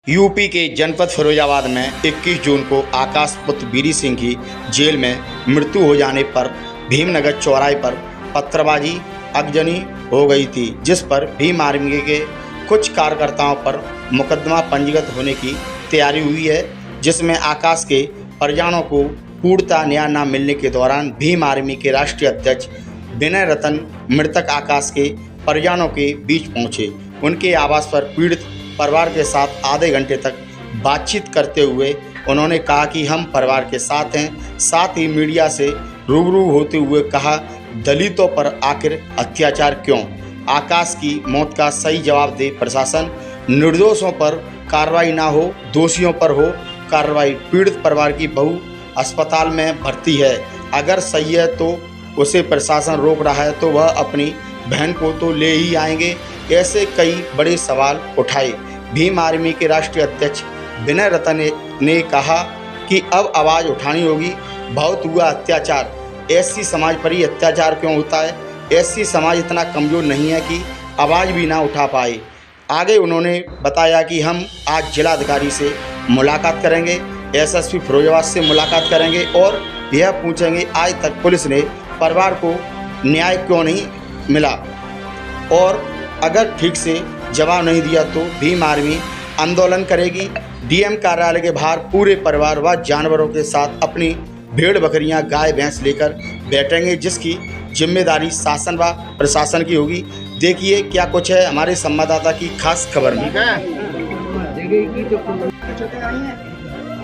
UP के जनपद फिरोजाबाद में 21 जून को आकाश पुत्र बीरी सिंह की जेल में मृत्यु हो जाने पर भीमनगर चौराहे पर पत्थरबाजी आगजनी हो गई थी, जिस पर भीम आर्मी के कुछ कार्यकर्ताओं पर मुकदमा पंजीकृत होने की तैयारी हुई है, जिसमें आकाश के परिजनों को पूर्णतः न्याय न मिलने के दौरान भीम आर्मी के राष्ट्रीय अध्यक्ष विनय रतन मृतक आकाश के परिजनों के बीच पहुंचे। उनके आवास पर पीड़ित परिवार के साथ आधे घंटे तक बातचीत करते हुए उन्होंने कहा कि हम परिवार के साथ हैं। साथ ही मीडिया से रूबरू होते हुए कहा, दलितों पर आखिर अत्याचार क्यों? आकाश की मौत का सही जवाब दे प्रशासन। निर्दोषों पर कार्रवाई ना हो, दोषियों पर हो कार्रवाई। पीड़ित परिवार की बहू अस्पताल में भर्ती है, अगर सही है तो उसे प्रशासन रोक रहा है तो वह अपनी बहन को तो ले ही आएंगे। ऐसे कई बड़े सवाल उठाए। भीम आर्मी के राष्ट्रीय अध्यक्ष विनय रतन ने कहा कि अब आवाज़ उठानी होगी। बहुत हुआ अत्याचार, एससी समाज पर ही अत्याचार क्यों होता है? एससी समाज इतना कमज़ोर नहीं है कि आवाज़ भी ना उठा पाए। आगे उन्होंने बताया कि हम आज जिलाधिकारी से मुलाकात करेंगे, एसएसपी फिरोजाबाद से मुलाकात करेंगे और यह पूछेंगे आज तक पुलिस ने परिवार को न्याय क्यों नहीं मिला, और अगर ठीक से जवाब नहीं दिया तो भीम आर्मी आंदोलन करेगी। डीएम कार्यालय के बाहर पूरे परिवार व जानवरों के साथ अपनी भेड़ बकरियां गाय भैंस लेकर बैठेंगे, जिसकी जिम्मेदारी शासन व प्रशासन की होगी। देखिए क्या कुछ है हमारे संवाददाता की खास खबर में।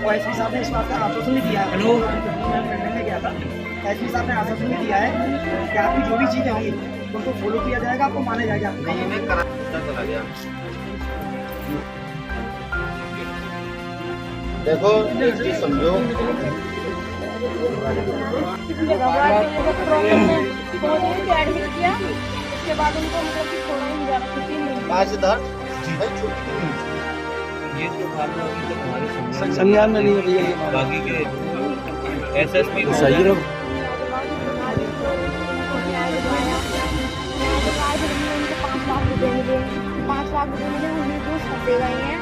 एसपी साहब ने इस बात का आश्वासन भी दिया है। एसपी साहब ने आश्वासन भी दिया है कि आपकी जो भी चीज़ें होंगी उनको फॉलो किया जाएगा, आपको माना जाएगा। देखो एक चीज समझो, संज्ञान में नहीं है भैया, बाकी के एसएसपी सही रहो। 5 लाख रुपए मिले, वो निर्दोष फंसे गए हैं,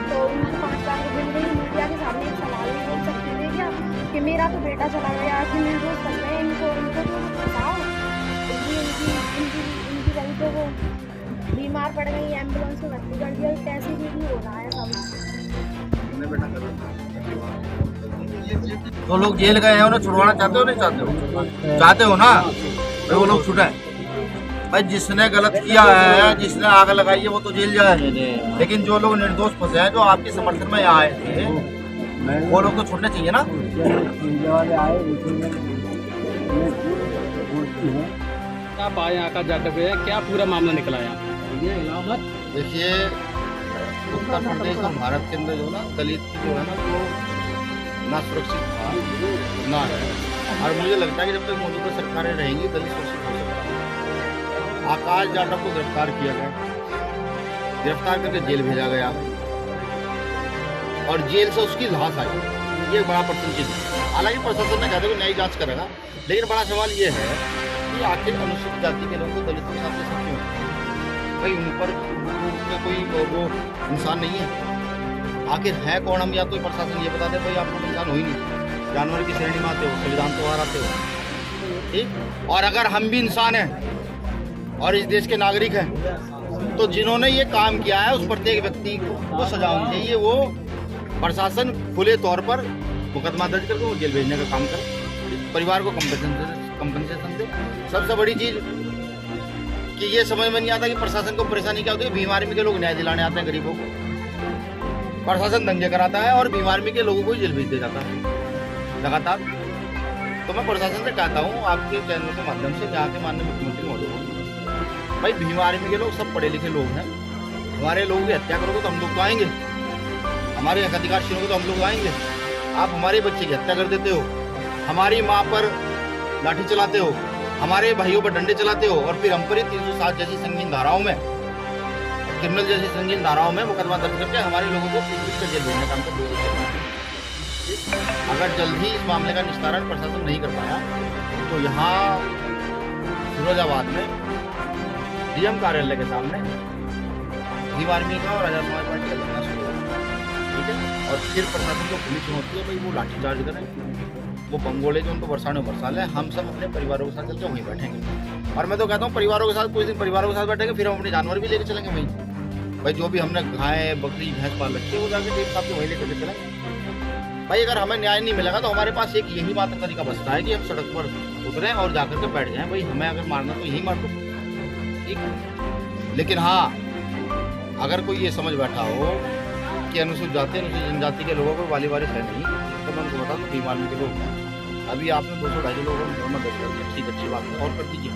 तो उनको 5 लाख रुपए मिले। मीडिया के सामने एक सवाल नहीं बोल सकते थे क्या कि मेरा तो बेटा चला गया, कि निर्दोष फंस गए, इनको तो बताओ। इनकी गलतियों को बीमार पड़ गई, एम्बुलेंस में भर्ती कर दिया, कैसे भी हो रहा है सब। तो लोग जेल गए हैं, उन्हें छुड़वाना चाहते हो नहीं चाहते हो? चाहते हो ना, तो वो लोग छुटाए। भाई जिसने गलत किया है, जिसने आग लगाई है, वो तो जेल जाए, लेकिन जो लोग निर्दोष फंसे हैं, जो आपके समर्थन में यहाँ आए थे, वो लोग तो छूटने चाहिए ना। आप आए आकाश जाटव पे, क्या पूरा मामला निकला है? देखिए, उत्तर प्रदेश और भारत के अंदर जो ना दलित जो है ना, वो ना सुरक्षित था ना है, और मुझे लगता है कि जब तक मौजूदा सरकारें रहेंगी दलित सुरक्षित हो सकता है। आकाश जाटव को गिरफ्तार किया गया, गिरफ्तार करके जेल भेजा गया और जेल से उसकी लाश आई। ये बड़ा प्रश्न चिन्ह है। हालांकि प्रशासन ने कहा था कि न्यायिक जांच करेगा, लेकिन बड़ा सवाल ये है कि आखिर अनुसूचित जाति के लोगों को दलितों के साथ ये सब क्यों? भाई उन पर कोई वो इंसान नहीं है। आखिर है कौन? हम या तो प्रशासन ये बता दे भाई आप लोग इंसान हो ही नहीं, जानवर की श्रेणी में आते हो, संविधान तो बाहर आते हो, ठीक। और अगर हम भी इंसान हैं और इस देश के नागरिक हैं, तो जिन्होंने ये काम किया है उस प्रत्येक व्यक्ति को सजा होनी चाहिए। वो प्रशासन खुले तौर पर मुकदमा दर्ज करके वो जेल भेजने का काम करे, परिवार को कंपनसेशन दे। सबसे बड़ी चीज़ कि ये समझ में नहीं आता कि प्रशासन को परेशानी क्या होती है। भीम आर्मी के लोग न्याय दिलाने आते हैं गरीबों को, प्रशासन दंगे कराता है और भीम आर्मी के लोगों को जेल भेज दिया जाता है लगातार। तो मैं प्रशासन से कहता हूँ आपके चैनल के माध्यम से, यहाँ के माननीय मुख्यमंत्री महोदय, भाई भीम आर्मी के लोग सब पढ़े लिखे लोग हैं, हमारे लोगों की हत्या करोगे तो हम लोग तो आएंगे, हमारे अधिकार छीनोगे तो हम लोग आएंगे। आप हमारे बच्चे की हत्या कर देते हो, हमारी माँ पर लाठी चलाते हो, हमारे भाइयों पर डंडे चलाते हो, और फिर हम पर ही 307 जैसी संगीन धाराओं में, क्रिमिनल जैसी संगीन धाराओं में मुकदमा दर्ज करके हमारे लोगों को पीट कर जेल भेजने का काम कर। अगर जल्द ही इस मामले का निस्तारण प्रशासन नहीं कर पाया तो यहाँ फिरोजाबाद में डीएम कार्यालय के सामने भीम आर्मी का और आजाद समाज पार्टी का धरना शुरू हुआ। और फिर प्रशासन को पुलिस होती है भाई वो लाठीचार्ज करें, वो बंगोले जो उनको बरसाने बरसा लें, हम सब अपने परिवारों के साथ चल के वहीं बैठेंगे। और मैं तो कहता हूँ परिवारों के साथ कुछ दिन परिवारों के साथ बैठेंगे, फिर हम अपने जानवर भी लेके चलेंगे वहीं। भाई जो भी हमने गाय बकरी भैंस पाल रखी है वो जाके टीम साहब के वहीं लेकर चलेंगे। भाई अगर हमें न्याय नहीं मिलेगा तो हमारे पास एक यही बात का तरीका बचता है कि हम सड़क पर उतरें और जाकर के बैठ जाएं। भाई हमें अगर मारना तो यही मार दो, ठीक। लेकिन हाँ, अगर कोई ये समझ बैठा हो कि अनुसूचित जाति अनुसूचित जनजाति के लोगों को वाली वारिस है नहीं, तो मैं उनको बता दूँ बीमारी के लोग हैं। अभी आपने 200-250 लोगों को मत देखिए, ठीक अच्छी बात है, और कर दीजिए।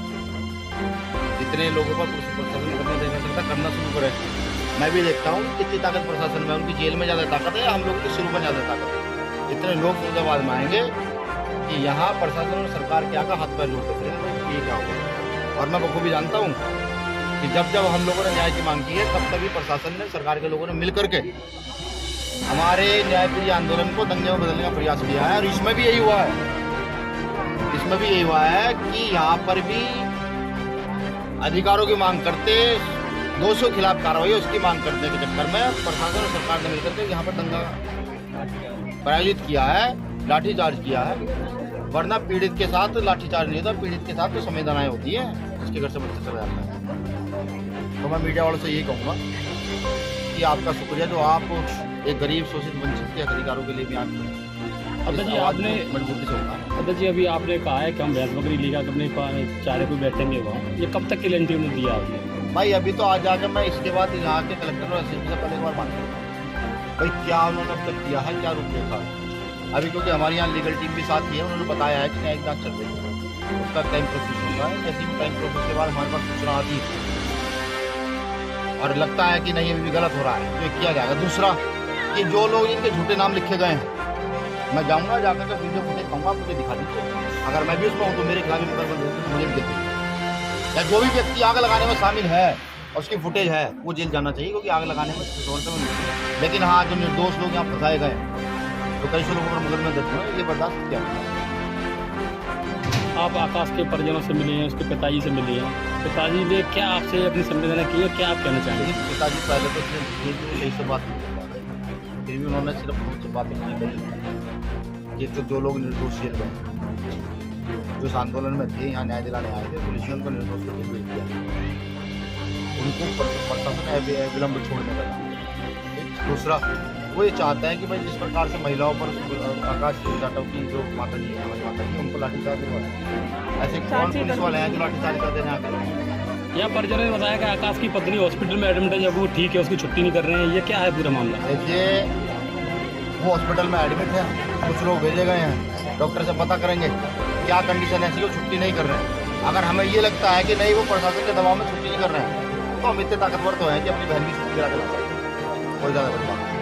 जितने लोगों पर प्रशासन करने देना सकता करना शुरू करें। मैं भी देखता हूँ कितनी ताकत प्रशासन में, उनकी जेल में ज़्यादा ताकत है, हम लोगों की शुरू में ज़्यादा ताकत है। इतने लोग फिरोजाबाद में आएंगे कि यहाँ प्रशासन और सरकार के आगे हाथ पैर जोड़ते फिरेंगे, ये क्या होगा। और मैं बखूबी जानता हूँ कि जब हम लोगों ने न्याय की मांग की है तब तभी प्रशासन ने सरकार के लोगों ने मिल करके हमारे न्यायप्रिय आंदोलन को दंगे में बदलने का प्रयास किया है। और इसमें भी यही हुआ है, इसमें भी यही हुआ है कि यहाँ पर भी अधिकारों की मांग करते, दोषियों के खिलाफ कार्रवाई उसकी मांग करने के चक्कर में प्रशासन और सरकार ने मिलकर के यहाँ पर दंगा प्रायोजित किया है, लाठीचार्ज किया है। वरना पीड़ित के साथ लाठीचार्ज नहीं होता, पीड़ित के साथ तो संवेदनाएं होती हैं, जिसके घर से बच्चा चला जाता है। तो मैं मीडिया वालों से यही कहूँगा कि आपका शुक्रिया जो आप एक गरीब शोषित वंचित के अधिकारों के लिए भी आप अध्यक्ष जी आपने मजबूती से होगा। अध्यक्ष जी अभी आपने कहा है कि हम भैंस बकरी लेकर अपने चारे को बैठेंगे वहाँ, ये कब तक की गारंटी उन्होंने दिया आपने? भाई अभी तो आज जाकर मैं इसके बाद यहाँ के कलेक्टर और एसएसपी से पहले एक बात बात करूँगा भाई क्या उन्होंने अब तक किया है, क्या रूप देखा। अभी क्योंकि हमारी यहाँ लीगल टीम भी साथ ही है, उन्होंने बताया है कि न्यायिक जांच चल रही है, उसका टाइम प्रोसेस होगा है। जैसे भी टाइम प्रोसेस के बाद हमारे पास सूचना आती है और लगता है कि नहीं अभी भी गलत हो रहा है तो किया जाएगा। दूसरा कि जो लोग इनके झूठे नाम लिखे गए हैं, मैं जाऊँगा जाकर के वीडियो फुटेज कहूँगा मुझे दिखा दीजिए। अगर मैं भी उसमें हूँ तो मेरे खिलाफ मुकदमा मुझे भी देखिए, या जो भी व्यक्ति आग लगाने में शामिल है और उसकी फुटेज है वो जेल जाना चाहिए, क्योंकि आग लगाने में। लेकिन हाँ, जो निर्दोष लोग यहाँ फंसाए गए तो कई सौ लोगों पर मुकदमे दर्ज हुए, ये बर्दाश्त क्या होता है। आप आकाश के परिजनों से मिले हैं, उसके पिताजी से मिले हैं, पिताजी ने क्या आपसे अपनी संवेदना की है, क्या आप कहना चाहेंगे? पिताजी पहले तो सही से बात नहीं कर पा रहे, फिर भी उन्होंने सिर्फ मुझसे बात इतनी कही कि जो लोग निर्दोष जेल गए, जो इस आंदोलन में थे, यहाँ न्याय दिलाने आए थे, पुलिस ने उनको निर्दोष को जेल भेज दिया, उनको प्रशासन विलंब छोड़ने का। दूसरा वो ये चाहता है कि भाई जिस प्रकार से महिलाओं पर आकाश जाटव की जो माता जी है, हमारी माता जी, उनको लाठीचार्ज हुआ है, ऐसे कौन पुलिस वाले हैं जो लाठीचार्ज करते हैं आकर। यहाँ परिजनों ने बताया कि आकाश की पत्नी हॉस्पिटल में एडमिट है, जब वो ठीक है उसकी छुट्टी नहीं कर रहे हैं, ये क्या है पूरा मामला? देखिए वो हॉस्पिटल में एडमिट है, कुछ लोग भेजे गए हैं, डॉक्टर से पता करेंगे क्या कंडीशन ऐसी, वो छुट्टी नहीं कर रहे हैं। अगर हमें ये लगता है कि नहीं वो प्रशासन के दबाव में छुट्टी नहीं कर रहे हैं, तो हम इतने ताकतवर तो हैं कि अपनी बहन की छुट्टी करा के ला सकते हैं, कोई ज़्यादा बड़ी बात नहीं।